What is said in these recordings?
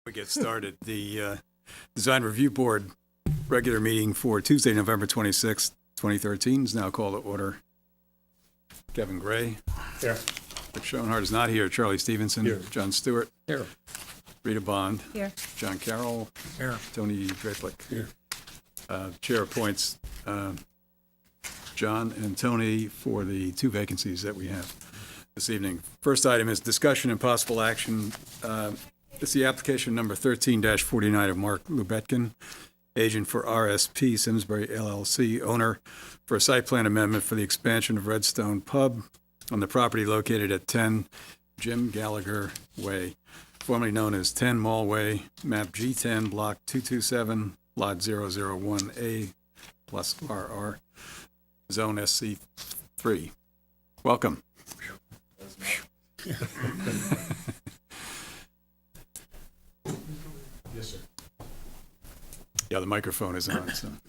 We get started. The Design Review Board regular meeting for Tuesday, November 26th, 2013 is now called to order. Kevin Gray. Here. Rick Schoenhardt is not here. Charlie Stevenson. Here. John Stewart. Here. Rita Bond. Here. John Carroll. Here. Tony Draplick. Here. Chair appoints John and Tony for the two vacancies that we have this evening. First item is discussion and possible action. It's the application number 13-49 of Mark Lubetkin, agent for RSP Simsbury LLC, owner, for a site plan amendment for the expansion of Redstone Pub on the property located at 10 Jim Gallagher Way, formerly known as 10 Mall Way, map G10, block 227, lot 001A plus RR, zone SC3. Welcome. Yes, sir. Yeah, the microphone is on, so. I'm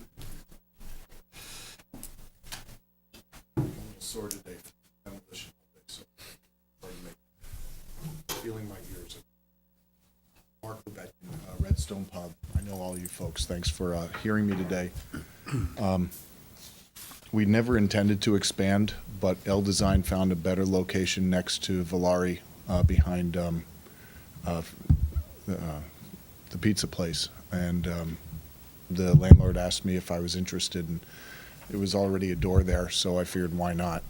a little sore today. Demolition all day, so pardon me. Feeling my ears. Mark Lubetkin, Redstone Pub. I know all you folks. Thanks for hearing me today. We never intended to expand, but L Design found a better location next to Valari behind the pizza place, and the landlord asked me if I was interested, and it was already a door there, so I figured why not.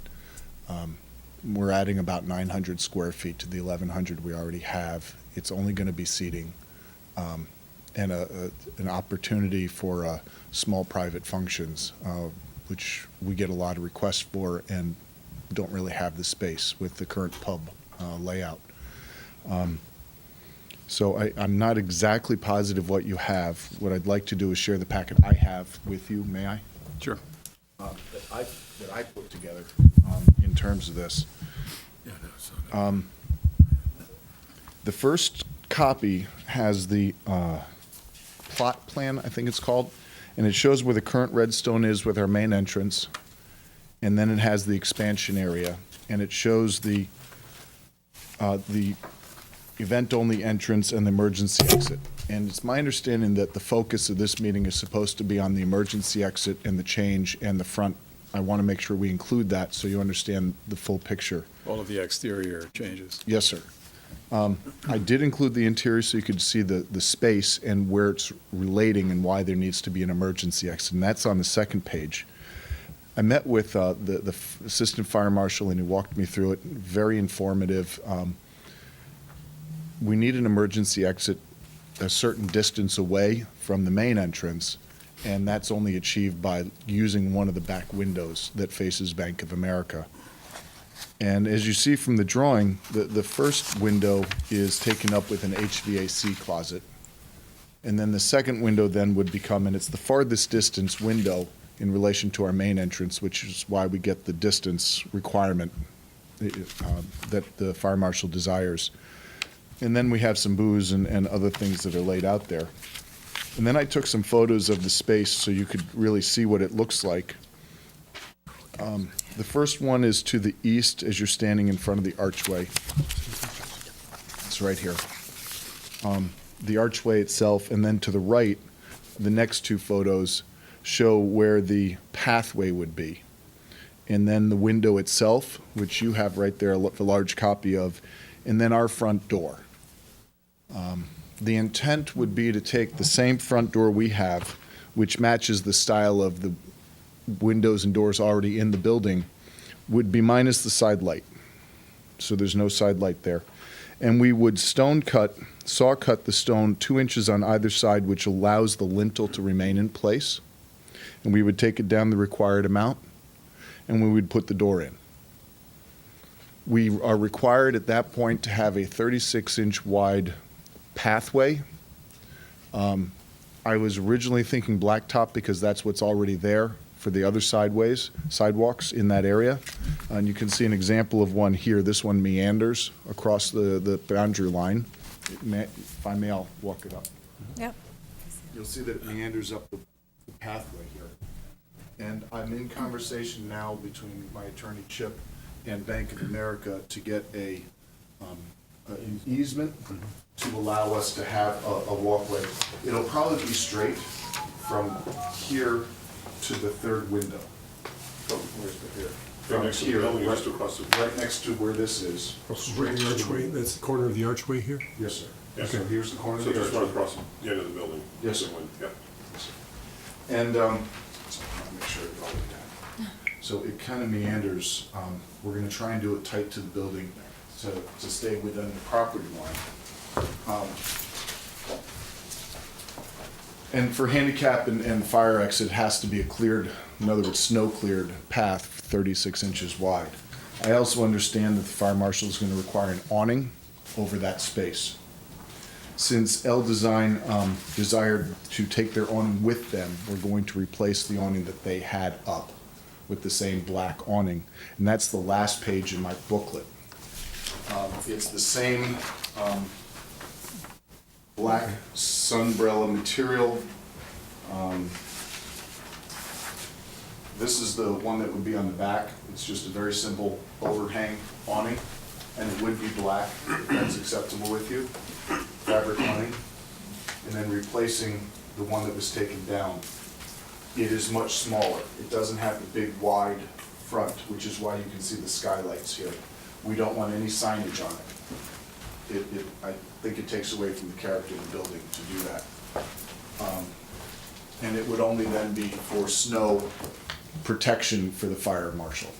We're adding about 900 square feet to the 1,100 we already have. It's only going to be seating and an opportunity for small private functions, which we get a lot of requests for and don't really have the space with the current pub layout. So I'm not exactly positive what you have. What I'd like to do is share the packet I have with you. May I? Sure. That I put together in terms of this. The first copy has the plot plan, I think it's called, and it shows where the current Redstone is with our main entrance, and then it has the expansion area, and it shows the event-only entrance and the emergency exit. And it's my understanding that the focus of this meeting is supposed to be on the emergency exit and the change and the front. I want to make sure we include that so you understand the full picture. All of the exterior changes. Yes, sir. I did include the interior so you could see the space and where it's relating and why there needs to be an emergency exit, and that's on the second page. I met with the assistant fire marshal, and he walked me through it. Very informative. We need an emergency exit a certain distance away from the main entrance, and that's only achieved by using one of the back windows that faces Bank of America. And as you see from the drawing, the first window is taken up with an HVAC closet. And then the second window then would become, and it's the farthest distance window in relation to our main entrance, which is why we get the distance requirement that the fire marshal desires. And then we have some booze and other things that are laid out there. And then I took some photos of the space so you could really see what it looks like. The first one is to the east as you're standing in front of the archway. It's right here. The archway itself, and then to the right, the next two photos show where the pathway would be. And then the window itself, which you have right there, a large copy of, and then our front door. The intent would be to take the same front door we have, which matches the style of the windows and doors already in the building, would be minus the side light. So there's no side light there. And we would saw cut the stone 2 inches on either side, which allows the lintel to remain in place. And we would take it down the required amount, and we would put the door in. We are required at that point to have a 36-inch wide pathway. I was originally thinking blacktop because that's what's already there for the other sidewalks in that area. And you can see an example of one here. This one meanders across the boundary line. If I may, I'll walk it up. Yep. You'll see that it meanders up the pathway here. And I'm in conversation now between my attorney, Chip, and Bank of America to get a an easement to allow us to have a walkway. It'll probably be straight from here to the third window. Right next to the here, building, right- just across the. Right next to where this is. Right, the archway, that's the corner of the archway here? Yes, sir. Yeah. So here's the corner of So the just run archway. across the end of the building. Yes, sir. Yep. And, so I'll make sure I get all the way down. So it kind of meanders. We're gonna try and do it tight to the building to stay within the property line. And for handicap and fire exit, it has to be a cleared, in other words, snow-cleared path 36 inches wide. I also understand that the fire marshal is gonna require an awning over that space. Since L Design desired to take their awning with them, we're going to replace the awning that they had up with the same black awning. And that's the last page in my booklet. It's the same black sunbrella material. This is the one that would be on the back. It's just a very simple overhang awning, and it would be black, if that's acceptable with you. Fabric awning, and then replacing the one that was taken down. It is much smaller. It doesn't have the big wide front, which is why you can see the skylights here. We don't want any signage on it. I think it takes away from the character of the building to do that. And it would only then be for snow protection for the fire marshal.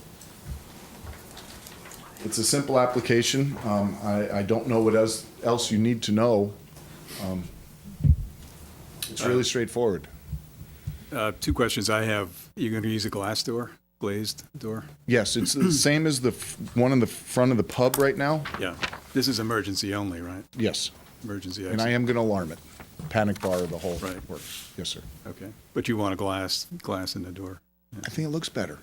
It's a simple application. I don't know what else you need to know. It's really straightforward. Two questions I have. You're going to use a glass door, glazed door? Yes, it's the same as the one in the front of the pub right now. Yeah. This is emergency only, right? Yes, Emergency exit. and I am going to alarm it. Panic bar, the whole Right. works. Yes, sir. Okay. But you want a glass in the door? I think it looks better.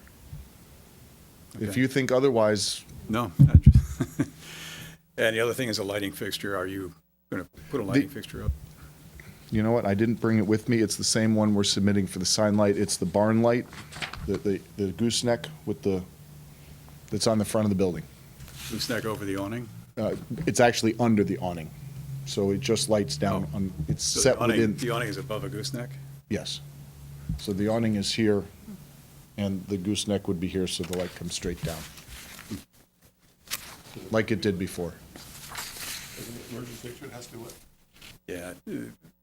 If Okay. you think otherwise, No. I just And the other thing is a lighting fixture. Are you going to put a lighting fixture up? you know what? I didn't bring it with me. It's the same one we're submitting for the sign light. It's the barn light, the gooseneck with that's on the front of the building. Gooseneck over the awning? It's actually under the awning, so it just lights down Oh. on, it's So set within, the awning is above a gooseneck? yes. So the awning is here, and the gooseneck would be here, so the light comes straight down. Like it did before. Isn't it emergency fixture, it has to be what? Yeah,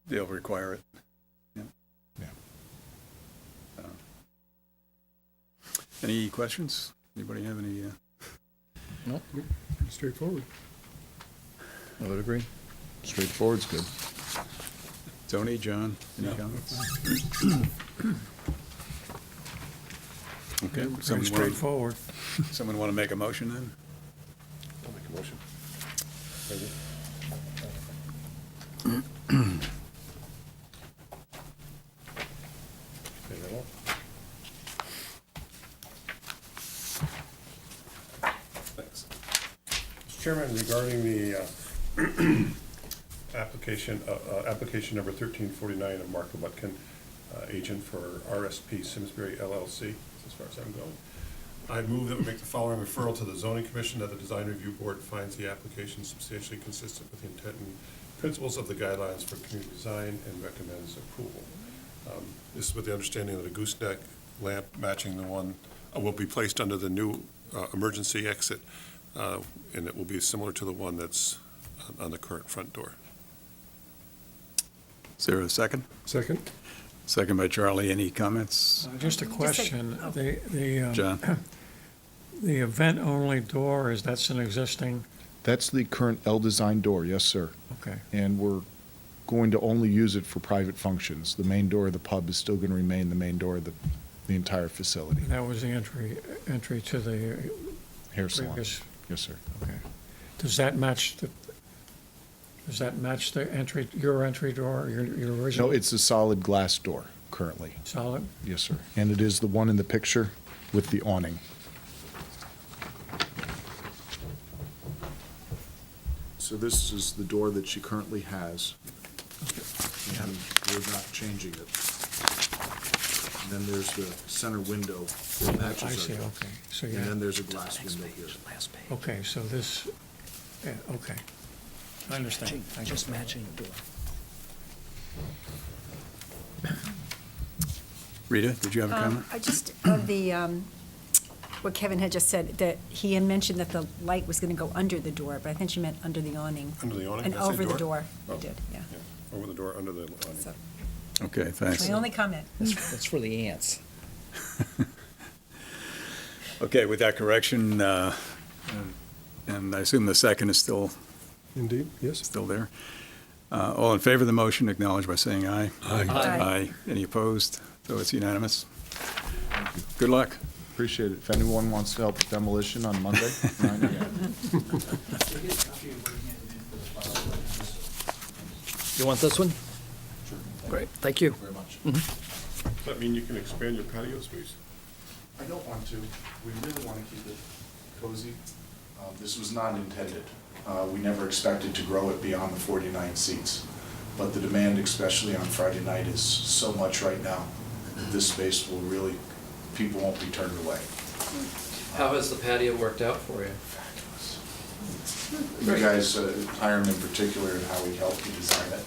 they'll require it. Yeah. Yeah. Any questions? Anybody have any? No. Pretty straightforward. I would agree. Straightforward's good. Tony, John, any comments? Okay. Pretty straightforward. Someone want to make a motion then? I'll make a motion. Thanks. Mr. Chairman, regarding the application number 1349 of Mark Lubutkin, agent for RSP Simsbury LLC, as far as I'm going, I move that we make the following referral to the zoning commission, that the design review board finds the application substantially consistent with the intent and principles of the guidelines for community design and recommends approval. This is with the understanding that a gooseneck lamp matching the one will be placed under the new emergency exit, and it will be similar to the one that's on the current front door. Is there a second? Second? Second by Charlie. Any comments? Just a question. John? The event-only door, that's an existing, That's the current L design door, yes, sir. okay. And we're going to only use it for private functions. The main door of the pub is still going to remain the main door of the entire facility. That was the entry to the Hair salon, previous, yes, sir. okay. Does that match the entry, your entry door, your original? No, it's a solid glass door currently, Solid? yes, sir. And it is the one in the picture with the awning. So this is the door that she currently has, and we're not changing it. And then there's the center window that I matches our see, door. okay. So, And then yeah, there's a glass window here. okay, so this, yeah, okay. I understand. Thank you. Just matching the door. Rita, did you have a comment? I just, of the, what Kevin had just said, that he had mentioned that the light was going to go under the door, but I think she meant under the awning. Under the awning? And Did I say over the door. Oh. He did, yeah. Yeah, over the door, under the awning. So, Okay, thanks. my only comment. That's for the ants. Okay, with that correction, and I assume the second is still Indeed, yes. still there. All in favor of the motion, acknowledge by saying aye. Aye. Aye. Any opposed? So it's unanimous. Good luck. Appreciate it. If anyone wants to help with demolition on Monday, 9 a.m. You want this one? Great, thank you. Very much. Does that mean you can expand your patio space? I don't want to. We really want to keep it cozy. This was not intended. We never expected to grow it beyond the 49 seats. But the demand, especially on Friday night, is so much right now that this space will really, people won't be turned away. How has the patio worked out for you? You guys, Hiram in particular, and how he helped me design it.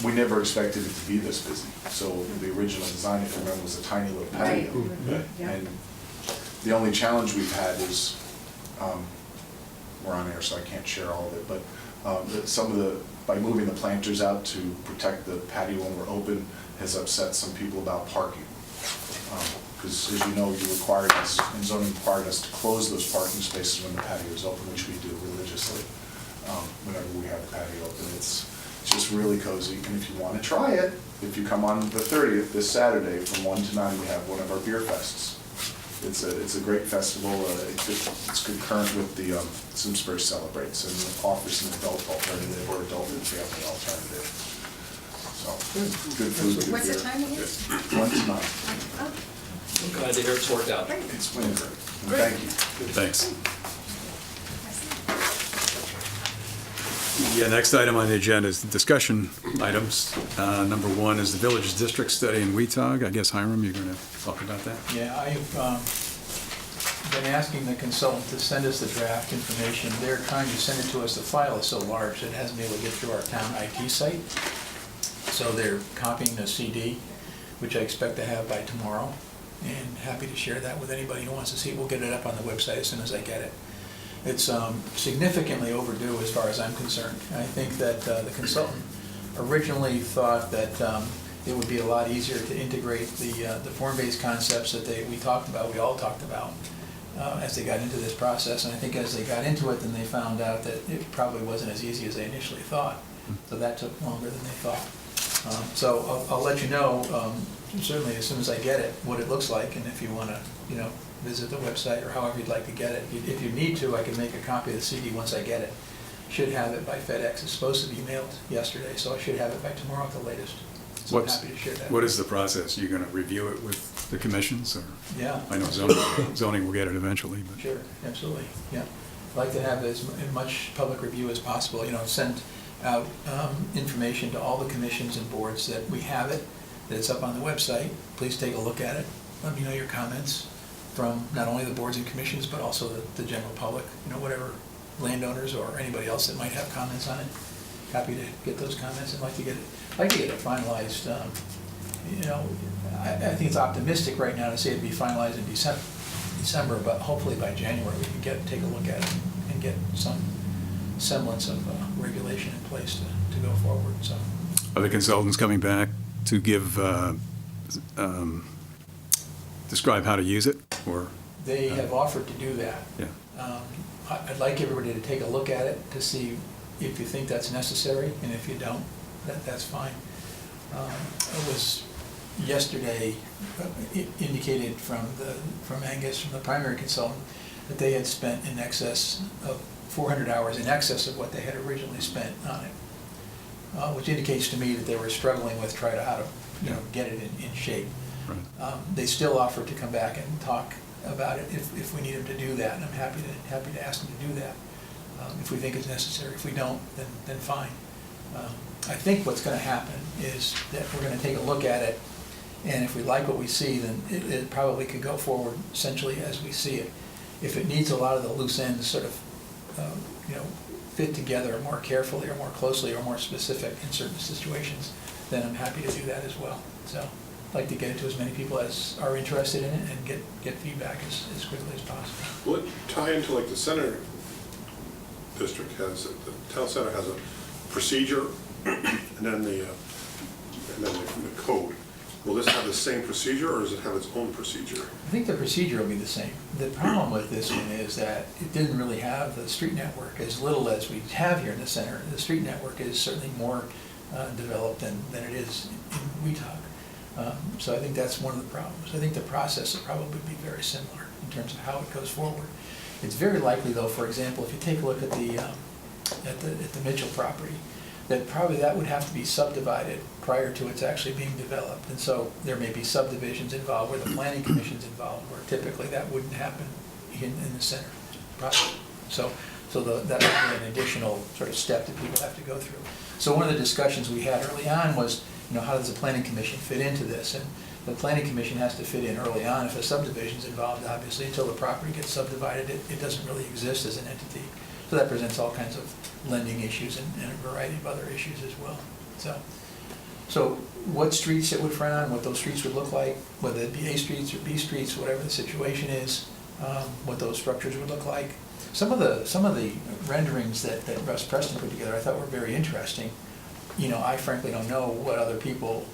We never expected it to be this busy. So the original design, if you remember, was a tiny little patio. And the only challenge we've had is, we're on air, so I can't share all of it, but some of the, by moving the planters out to protect the patio when we're open, has upset some people about parking. Because as you know, you required us, and zoning required us to close those parking spaces when the patio is open, which we do religiously, whenever we have the patio open. It's just really cozy, and if you want to try it, if you come on the 30th, this Saturday, from 1 to 9, we have one of our beer fests. It's a great festival. It's concurrent with the Simsbury Celebrates, and offers an adult alternative or adult and family alternative. So, good food, good beer. What's the time again? 1 to 9. I'm glad to hear it's worked out. It's winter. Thank you. Thanks. Yeah, next item on the agenda is discussion items. Number one is the Village District Study in Weetog. I guess, Hiram, you're going to talk about that? Yeah, I've been asking the consultant to send us the draft information. They're trying to send it to us. The file is so large that it hasn't been able to get through our town IT site. So they're copying the CD, which I expect to have by tomorrow, and happy to share that with anybody who wants to see it. We'll get it up on the website as soon as I get it. It's significantly overdue as far as I'm concerned. I think that the consultant originally thought that it would be a lot easier to integrate the form-based concepts that we all talked about, as they got into this process. And I think as they got into it, then they found out that it probably wasn't as easy as they initially thought. So that took longer than they thought. So I'll let you know, certainly as soon as I get it, what it looks like, and if you want to, visit the website or however you'd like to get it. If you need to, I can make a copy of the CD once I get it. Should have it by FedEx. It's supposed to be mailed yesterday, so I should have it by tomorrow at the latest. So I'm happy to share that. What is the process? You're going to review it with the commissions, or? Yeah. I know zoning will get it eventually, but. Sure, absolutely, yeah. I'd like to have as much public review as possible, send out information to all the commissions and boards that we have it, that it's up on the website. Please take a look at it. Let me know your comments from not only the boards and commissions, but also the general public, whatever landowners or anybody else that might have comments on it. Happy to get those comments and like to get it finalized. I think it's optimistic right now to say it'd be finalized in December, but hopefully by January we can take a look at it and get some semblance of regulation in place to go forward. So, Are the consultants coming back to give, describe how to use it, or? they have offered to do that. Yeah. I'd like everybody to take a look at it to see if you think that's necessary, and if you don't, that's fine. It was yesterday indicated from Angus, from the primary consultant, that they had spent in excess of 400 hours, in excess of what they had originally spent on it, which indicates to me that they were struggling with how to get it in shape. Right. They still offered to come back and talk about it if we need them to do that, and I'm happy to ask them to do that if we think it's necessary. If we don't, then fine. I think what's going to happen is that we're going to take a look at it, and if we like what we see, then it probably could go forward essentially as we see it. If it needs a lot of the loose ends sort of fit together more carefully or more closely or more specific in certain situations, then I'm happy to do that as well. So I'd like to get it to as many people as are interested in it and get feedback as quickly as possible. Will it tie into like the center district has, the town center has a procedure and then the code? Will this have the same procedure or does it have its own procedure? I think the procedure will be the same. The problem with this one is that it didn't really have the street network as little as we have here in the center. The street network is certainly more developed than it is in Weetag. So I think that's one of the problems. I think the process will probably be very similar in terms of how it goes forward. It's very likely though, for example, if you take a look at the Mitchell property, that probably that would have to be subdivided prior to its actually being developed. And so there may be subdivisions involved where the planning commission's involved, where typically that wouldn't happen in the center project. So that would be an additional sort of step that people have to go through. So one of the discussions we had early on was, how does the planning commission fit into this? And the planning commission has to fit in early on. If a subdivision's involved, obviously, until the property gets subdivided, it doesn't really exist as an entity. So that presents all kinds of lending issues and a variety of other issues as well. So what streets it would front on, what those streets would look like, whether it be A streets or B streets, whatever the situation is, what those structures would look like. Some of the renderings that Russ Preston put together I thought were very interesting. I frankly don't know what other people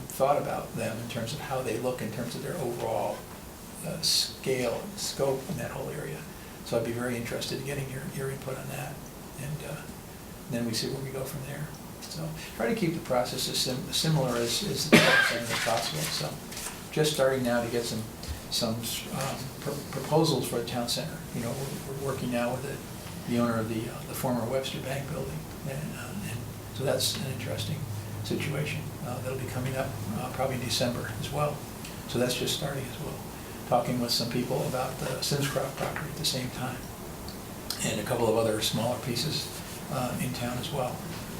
thought about them in terms of how they look in terms of their overall scale and scope in that whole area. So I'd be very interested in getting your input on that, and then we see where we go from there. So try to keep the process as similar as possible. So just starting now to get some proposals for a town center. We're working now with the owner of the former Webster Bank building, and so that's an interesting situation. That'll be coming up probably in December as well. So that's just starting as well. Talking with some people about the Simsbury property at the same time, and a couple of other smaller pieces in town as well.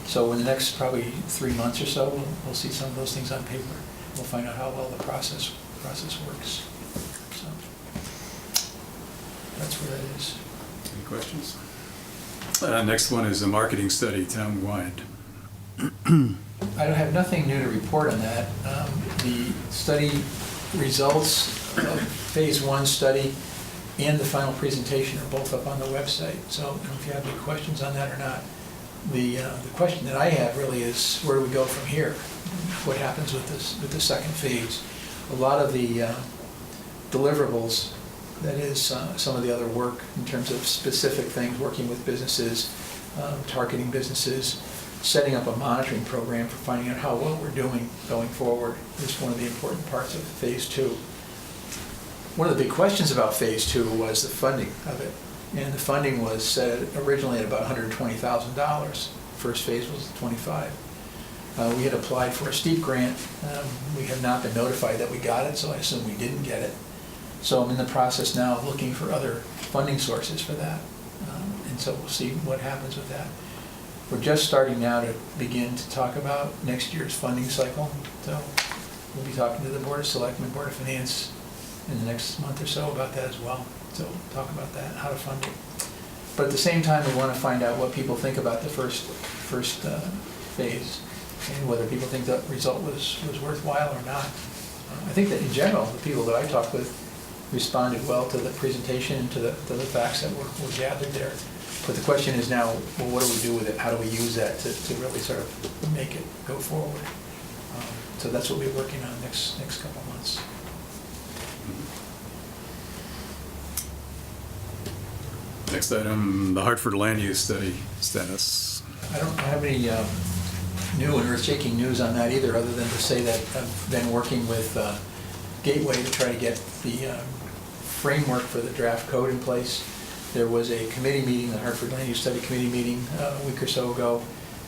So in the next probably 3 months or so, we'll see some of those things on paper. We'll find out how well the process works. So that's where that is. Any questions? Next one is a marketing study town-wide. I don't have nothing new to report on that. The study results of phase 1 study and the final presentation are both up on the website. So I don't know if you have any questions on that or not. The question that I have really is, where do we go from here? What happens with the second phase? A lot of the deliverables, that is some of the other work in terms of specific things, working with businesses, targeting businesses, setting up a monitoring program for finding out how well we're doing going forward is one of the important parts of phase 2. One of the big questions about phase 2 was the funding of it. And the funding was set originally at about $120,000. First phase was 25. We had applied for a steep grant. We have not been notified that we got it, so I assume we didn't get it. So I'm in the process now of looking for other funding sources for that. And so we'll see what happens with that. We're just starting now to begin to talk about next year's funding cycle. So we'll be talking to the Board of Selectmen, Board of Finance in the next month or so about that as well. So we'll talk about that, how to fund it. But at the same time, we want to find out what people think about the first phase and whether people think the result was worthwhile or not. I think that in general, the people that I talked with responded well to the presentation and to the facts that were gathered there. But the question is now, well, what do we do with it? How do we use that to really sort of make it go forward? So that's what we're working on next couple of months. Next item, the Hartford Land Use Study status. I don't have any new and earth-shaking news on that either, other than to say that I've been working with Gateway to try to get the framework for the draft code in place. There was a committee meeting, the Hartford Land Use Study Committee meeting a week or so ago.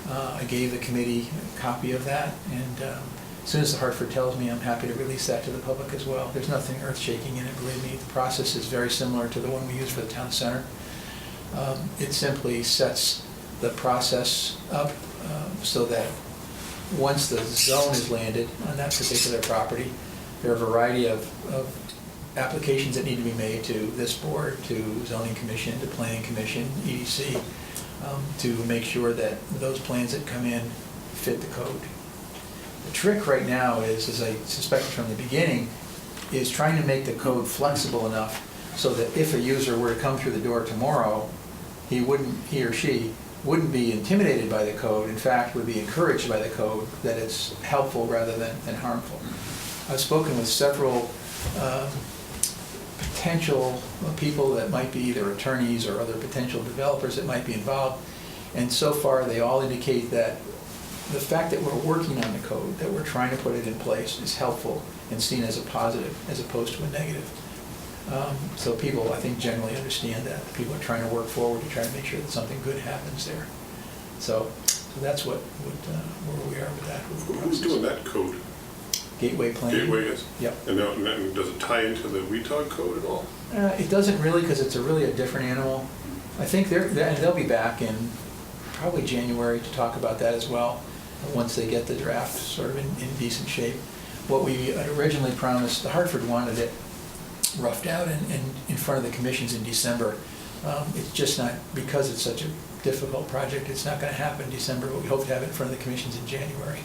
I gave the committee a copy of that, and as soon as the Hartford tells me, I'm happy to release that to the public as well. There's nothing earth-shaking in it, believe me. The process is very similar to the one we use for the town center. It simply sets the process up so that once the zone is landed on that particular property, there are a variety of applications that need to be made to this board, to zoning commission, to planning commission, EDC, to make sure that those plans that come in fit the code. The trick right now is, as I suspected from the beginning, is trying to make the code flexible enough so that if a user were to come through the door tomorrow, he or she wouldn't be intimidated by the code, in fact, would be encouraged by the code, that it's helpful rather than harmful. I've spoken with several potential people that might be either attorneys or other potential developers that might be involved, and so far they all indicate that the fact that we're working on the code, that we're trying to put it in place, is helpful and seen as a positive as opposed to a negative. So people, I think, generally understand that. People are trying to work forward to try to make sure that something good happens there. So that's where we are with that. Who's doing that code? Gateway planning. Gateway is? Yep. And does it tie into the WETOG code at all? It doesn't really, because it's really a different animal. I think they'll be back in probably January to talk about that as well, once they get the draft sort of in decent shape. What we had originally promised, the Hartford wanted it roughed out and in front of the commissions in December. It's just not, because it's such a difficult project, it's not going to happen in December, but we hope to have it in front of the commissions in January.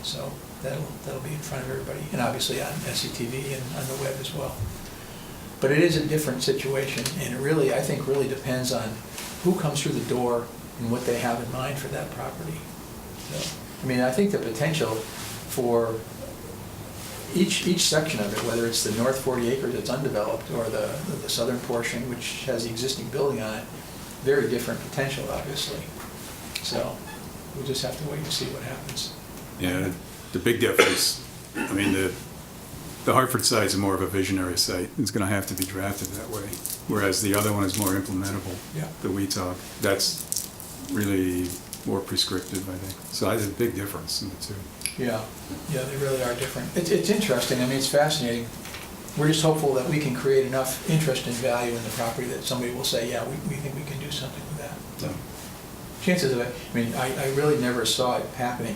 So that'll be in front of everybody, and obviously on SCTV and on the web as well. But it is a different situation, and it really, I think, really depends on who comes through the door and what they have in mind for that property. So, I mean, I think the potential for each section of it, whether it's the north 40 acres that's undeveloped or the southern portion, which has the existing building on it, very different potential, obviously. So we'll just have to wait and see what happens. Yeah, the big difference, I mean, the Hartford site is more of a visionary site. It's going to have to be drafted that way, whereas the other one is more implementable. Yeah. The WETOG, that's really more prescriptive, I think. So there's a big difference in the two. Yeah, they really are different. It's interesting. I mean, it's fascinating. We're just hopeful that we can create enough interest and value in the property that somebody will say, yeah, we think we can do something with that. So, chances of it, I mean, I really never saw it happening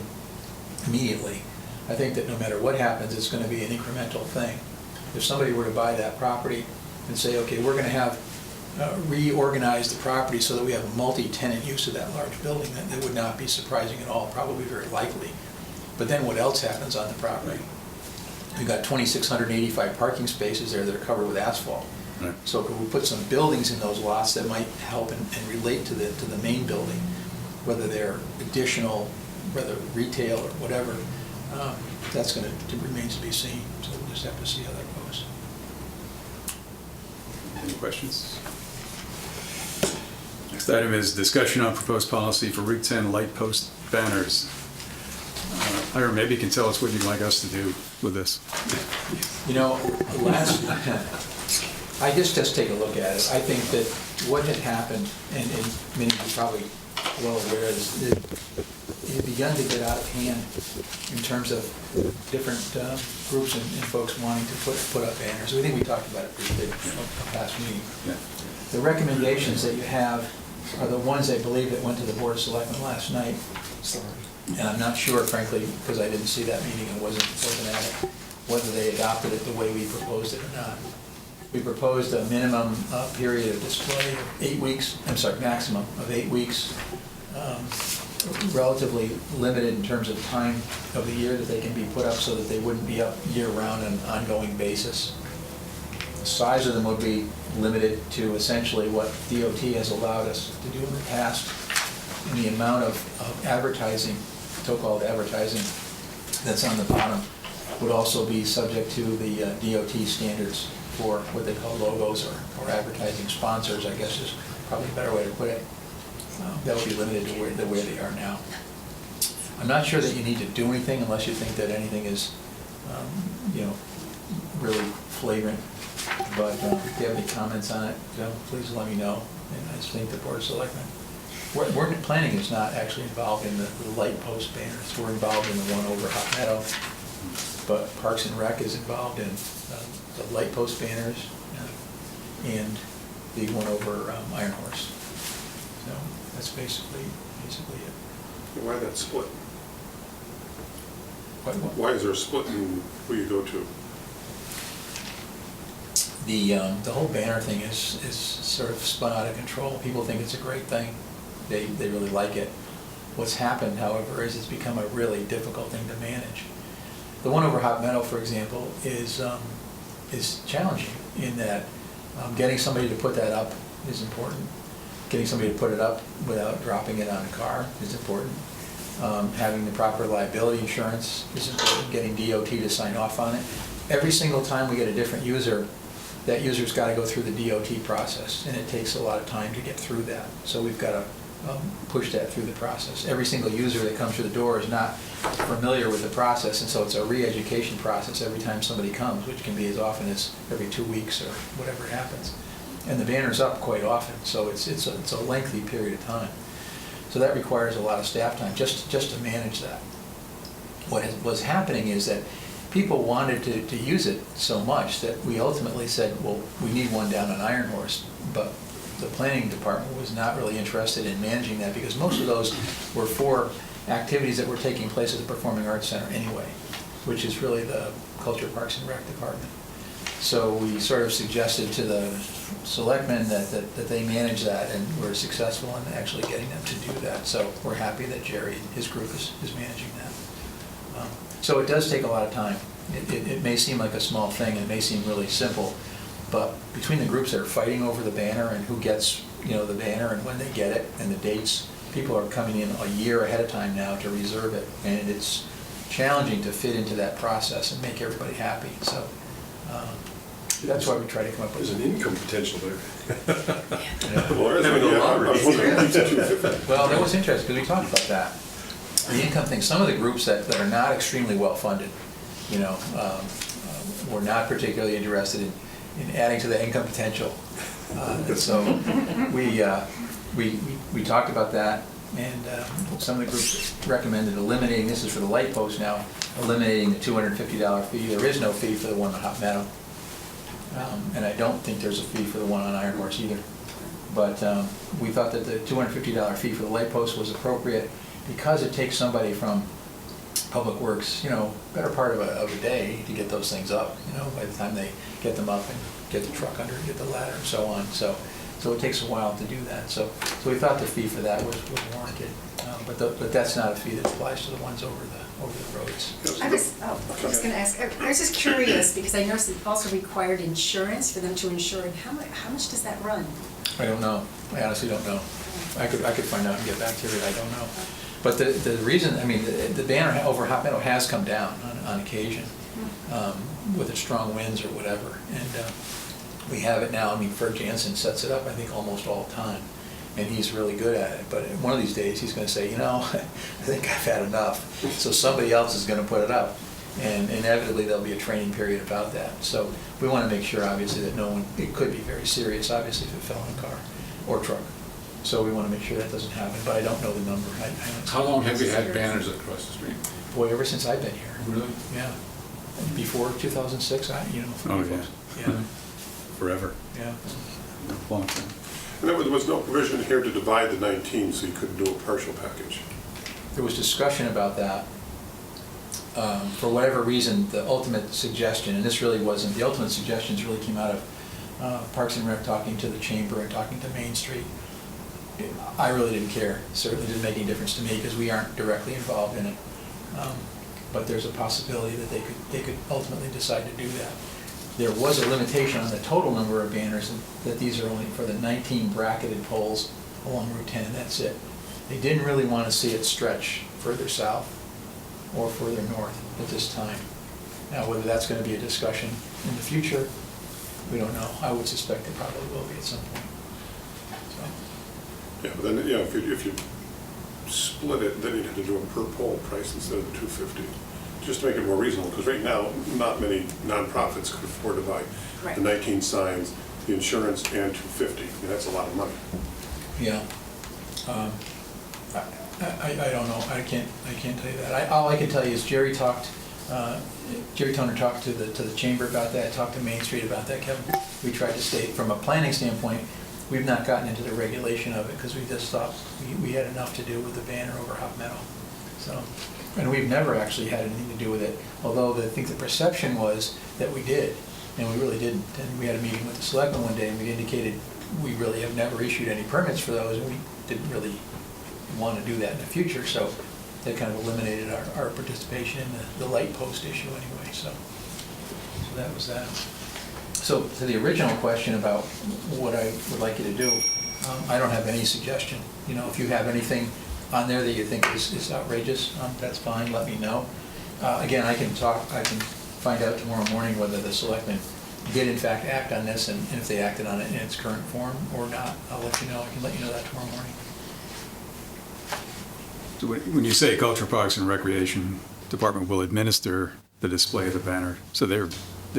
immediately. I think that no matter what happens, it's going to be an incremental thing. If somebody were to buy that property and say, okay, we're going to have reorganize the property so that we have a multi-tenant use of that large building, that would not be surprising at all, probably very likely. But then what else happens on the property? We've got 2,685 parking spaces there that are covered with asphalt. Right. So could we put some buildings in those lots that might help and relate to the main building, whether they're additional, whether retail or whatever, that's going to remains to be seen. So we'll just have to see how that goes. Any questions? Next item is discussion on proposed policy for Route 10 light post banners. Ira, maybe you can tell us what you'd like us to do with this. You know, I just take a look at it. I think that what had happened, and many of you are probably well aware, is that it had begun to get out of hand in terms of different groups and folks wanting to put up banners. We think we talked about it briefly in a past meeting. Yeah. The recommendations that you have are the ones I believe that went to the Board of Selectmen last night. And I'm not sure, frankly, because I didn't see that meeting and wasn't at it, whether they adopted it the way we proposed it or not. We proposed a minimum period of display of 8 weeks, maximum of 8 weeks, relatively limited in terms of time of the year that they can be put up so that they wouldn't be up year-round on an ongoing basis. The size of them would be limited to essentially what DOT has allowed us to do in the past, and the amount of advertising, so-called advertising, that's on the bottom would also be subject to the DOT standards for what they call logos or advertising sponsors, I guess is probably a better way to put it. That would be limited to the way they are now. I'm not sure that you need to do anything unless you think that anything is, really flagrant. But if you have any comments on it, please let me know. And I just think the Board of Selectmen. Planning is not actually involved in the light post banners. We're involved in the one over Hot Meadow, but Parks and Rec is involved in the light post banners and the one over Iron Horse. So that's basically it. Why that split? What? Why is there a split in who you go to? The whole banner thing is sort of spun out of control. People think it's a great thing. They really like it. What's happened, however, is it's become a really difficult thing to manage. The one over Hot Meadow, for example, is challenging in that getting somebody to put that up is important. Getting somebody to put it up without dropping it on a car is important. Having the proper liability insurance is important. Getting DOT to sign off on it. Every single time we get a different user, that user's got to go through the DOT process, and it takes a lot of time to get through that. So we've got to push that through the process. Every single user that comes through the door is not familiar with the process, and so it's a re-education process every time somebody comes, which can be as often as every 2 weeks or whatever happens. And the banner's up quite often, so it's a lengthy period of time. So that requires a lot of staff time just to manage that. What was happening is that people wanted to use it so much that we ultimately said, well, we need one down on Iron Horse, but the planning department was not really interested in managing that because most of those were for activities that were taking place at the Performing Arts Center anyway, which is really the Culture, Parks, and Rec department. So we sort of suggested to the selectmen that they manage that, and we're successful in actually getting them to do that. So we're happy that Jerry and his group is managing that. So it does take a lot of time. It may seem like a small thing, it may seem really simple, but between the groups that are fighting over the banner and who gets, the banner and when they get it and the dates, people are coming in a year ahead of time now to reserve it, and it's challenging to fit into that process and make everybody happy. So that's why we try to come up with. There's an income potential there. Well, Well, that was interesting because we talked about that. The income thing, some of the groups that are not extremely well-funded, were not particularly interested in adding to the income potential. And so we talked about that, and some of the groups recommended eliminating, this is for the light post now, eliminating the $250 fee. There is no fee for the one on Hot Meadow. And I don't think there's a fee for the one on Iron Horse either. But we thought that the $250 fee for the light post was appropriate because it takes somebody from Public Works, better part of a day to get those things up, by the time they get them up and get the truck under and get the ladder and so on. So it takes a while to do that. So we thought the fee for that was warranted. But that's not a fee that applies to the ones over the roads. I was going to ask, I was just curious, because I noticed it also required insurance for them to insure, and how much does that run? I don't know. I honestly don't know. I could find out and get back to you, but I don't know. But the reason, the banner over Hot Meadow has come down on occasion with the strong winds or whatever. And we have it now. Ferg Jansen sets it up, I think, almost all the time. And he's really good at it. But one of these days, he's going to say, I think I've had enough. So somebody else is going to put it up. And inevitably, there'll be a training period about that. So we want to make sure, obviously, that no one, it could be very serious, obviously, if it fell in a car or truck. So we want to make sure that doesn't happen, but I don't know the number. How long have you had banners across the street? Boy, ever since I've been here. Really? Yeah. Before 2006, Oh, yeah. Yeah, Forever. yeah. Long time. And there was no provision here to divide the 19, so you couldn't do a partial package. There was discussion about that. For whatever reason, the ultimate suggestion, and this really wasn't, the ultimate suggestions really came out of Parks and Rec talking to the Chamber and talking to Main Street. I really didn't care. It certainly didn't make any difference to me because we aren't directly involved in it. But there's a possibility that they could ultimately decide to do that. There was a limitation on the total number of banners, and that these are only for the 19 bracketed poles along Route 10, that's it. They didn't really want to see it stretch further south or further north at this time. Now, whether that's going to be a discussion in the future, we don't know. I would suspect it probably will be at some point. So. Yeah, but then, if you split it, then you'd have to do a per pole price instead of the $250, just to make it more reasonable, because right now, not many nonprofits could afford to buy Right. the 19 signs, the insurance, and $250. That's a lot of money. Yeah. I don't know. I can't tell you that. All I can tell you is Jerry Toner talked to the Chamber about that, talked to Main Street about that, Kevin. We tried to state, from a planning standpoint, we've not gotten into the regulation of it because we just thought we had enough to do with the banner over Hot Meadow. So, and we've never actually had anything to do with it, although I think the perception was that we did, and we really didn't. And we had a meeting with the selectmen one day, and we indicated we really have never issued any permits for those, and we didn't really want to do that in the future, so that kind of eliminated our participation in the light post issue anyway, so that was that. So to the original question about what I would like you to do, I don't have any suggestion. You know, if you have anything on there that you think is outrageous, that's fine, let me know. Again, I can find out tomorrow morning whether the selectmen did in fact act on this, and if they acted on it in its current form or not. I'll let you know, I can let you know that tomorrow morning. So when you say Culture, Parks, and Recreation Department will administer the display of the banner, so they're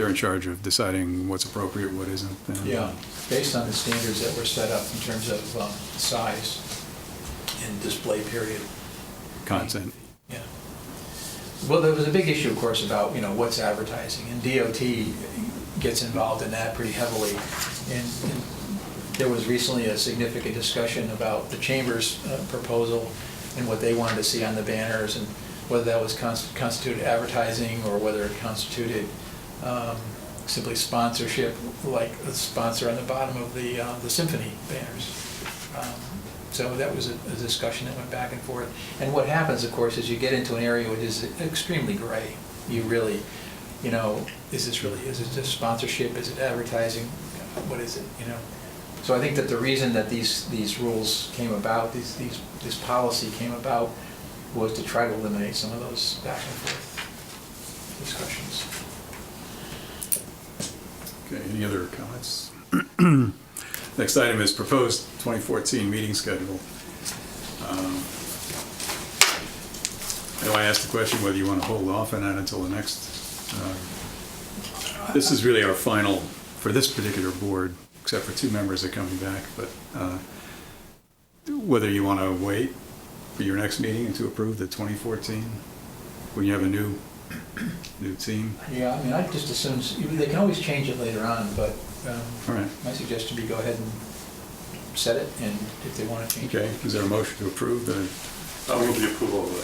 in charge of deciding what's appropriate, what isn't? then? Yeah, based on the standards that were set up in terms of size and display period. Content. Yeah. Well, there was a big issue, of course, about, you know, what's advertising, and DOT gets involved in that pretty heavily. And there was recently a significant discussion about the Chamber's proposal and what they wanted to see on the banners, and whether that was constituted advertising or whether it constituted simply sponsorship, like a sponsor on the bottom of the symphony banners. So that was a discussion that went back and forth. And what happens, of course, is you get into an area which is extremely gray. You really, you know, is it just sponsorship? Is it advertising? What is it, you know? So I think that the reason that these rules came about, this policy came about, was to try to eliminate some of those back and forth discussions. Okay, any other comments? Next item is proposed 2014 meeting schedule. I know I asked the question whether you want to hold off on that until the next. This is really our final, for this particular board, except for 2 members that are coming back, but whether you want to wait for your next meeting and to approve the 2014, when you have a new team. Yeah, I mean, I just assume, they can always change it later on, but All right. my suggestion would be go ahead and set it, and if they want to change it. Okay, is there a motion to approve the, I'll move the approval of the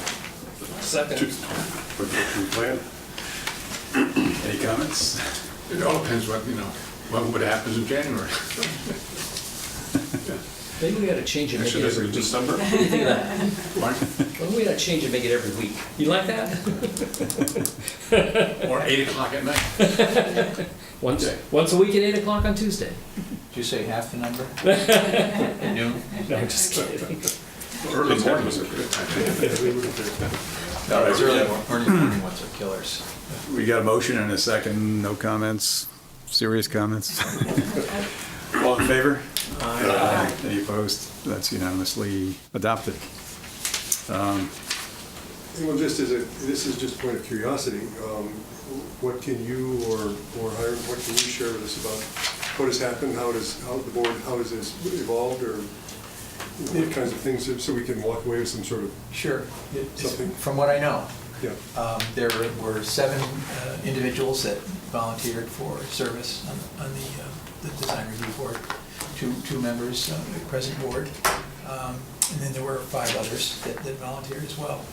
Second. for the approved plan. any comments? It all depends what happens in January. Maybe we ought to change it, make Actually, it this every is week. December. What do you think of that? What? Well, we ought to change it, make it every week. You like that? Or 8 o'clock at night. Once a week at 8 o'clock on Tuesday. Did you say half the number? At noon? No, I'm just kidding. Early morning was a good No, it's early morning ones are killers. We got a motion and a second, no comments, serious comments? All in favor? Aye. Any opposed? That's unanimously adopted. Well, just this is just a point of curiosity, what can you or Hiram, what can you share with us about what has happened, how the board, how has this evolved, or what kinds of things, so we can walk away with some sort of Sure. something? From what I know, Yeah. there were 7 individuals that volunteered for service on the design review board, two members of the present board, and then there were 5 others that volunteered as well.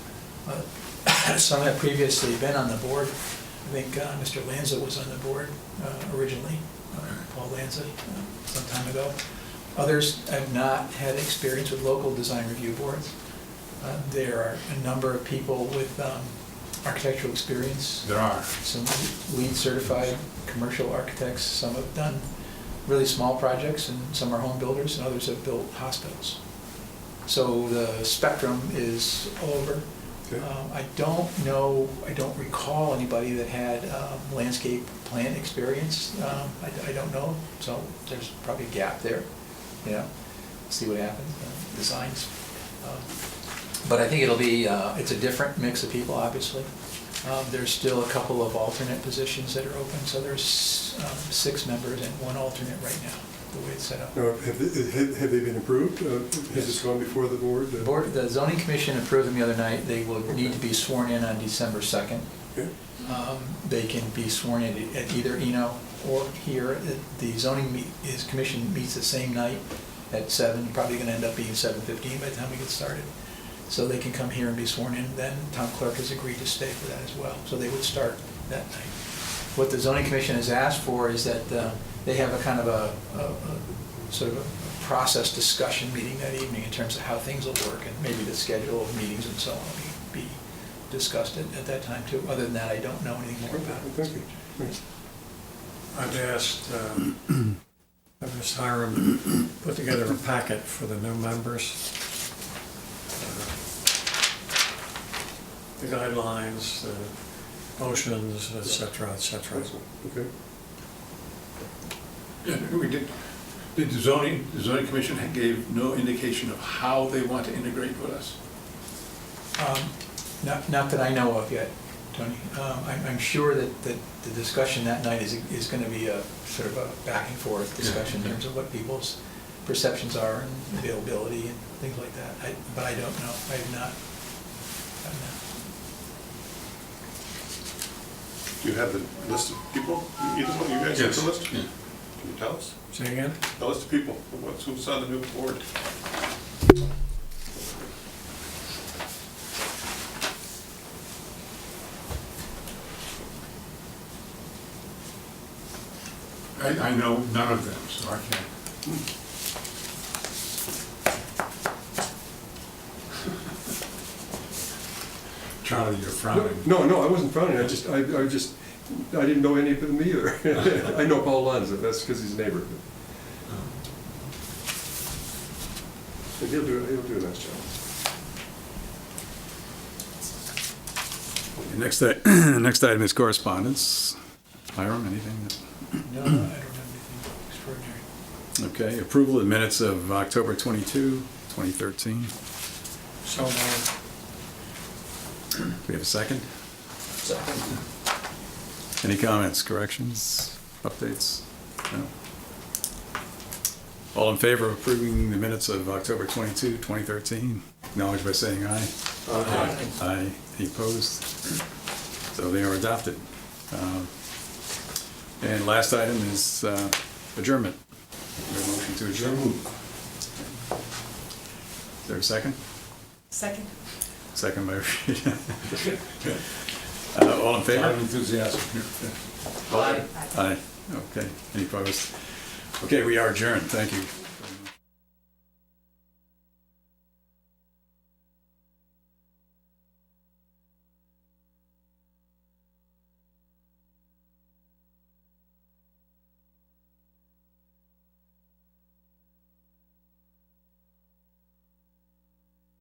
Some have previously been on the board. I think Mr. Lanza was on the board originally, Paul Lanza, some time ago. Others have not had experience with local design review boards. There are a number of people with architectural experience. There are. Some LEED certified commercial architects. Some have done really small projects, and some are home builders, and others have built hospitals. So the spectrum is all over. Okay. I don't recall anybody that had landscape plan experience. I don't know, so there's probably a gap there, you know, see what happens, designs. But I think it'll be, it's a different mix of people, obviously. There's still a couple of alternate positions that are open, so there's 6 members and 1 alternate right now, the way it's set up. Now, have they been approved? Has this gone before the board? The zoning commission approved them the other night. They will need to be sworn in on December 2nd. Okay. They can be sworn in at either Eno or here. The zoning commission meets the same night at 7, probably going to end up being 7:15 by the time we get started. So they can come here and be sworn in. Then town clerk has agreed to stay for that as well. So they would start that night. What the zoning commission has asked for is that they have a kind of a sort of a process discussion meeting that evening in terms of how things will work, and maybe the schedule of meetings and so on will be discussed at that time too. Other than that, I don't know anything more about it. Thank you. Thanks. I've asked Hiram to put together a packet for the new members. The guidelines, the motions, et cetera, et cetera. Okay. Yeah, we did. The zoning commission gave no indication of how they want to integrate with us. Not that I know of yet, Tony. I'm sure that the discussion that night is going to be a sort of a back and forth discussion in terms of what people's perceptions are and availability and things like that. But I don't know. I have not. Do you have the list of people? Either one of you guys have the list? Yeah. Can you tell us? Say again? The list of people, who's on the new board? I know none of them, so I can't. Charlie, you're frowning. No, I wasn't frowning, I didn't know any of them either. I know Paul Lanza, that's because he's a neighbor. And he'll do a nice job. Next item is correspondence. Hiram, anything? No, I don't have anything extraordinary. Okay, approval of minutes of October 22, 2013. So moved. Do we have a second? Second. Any comments, corrections, updates? No? All in favor of approving the minutes of October 22, 2013? Acknowledge by saying aye. Aye. Aye. Any opposed? So they are adopted. And last item is adjournment. We have a motion to adjourn. Is there a second? Second. Second by Rita. All in favor? I'm enthusiastic. Aye. Aye. Okay. Any opposed? Okay, we are adjourned. Thank you.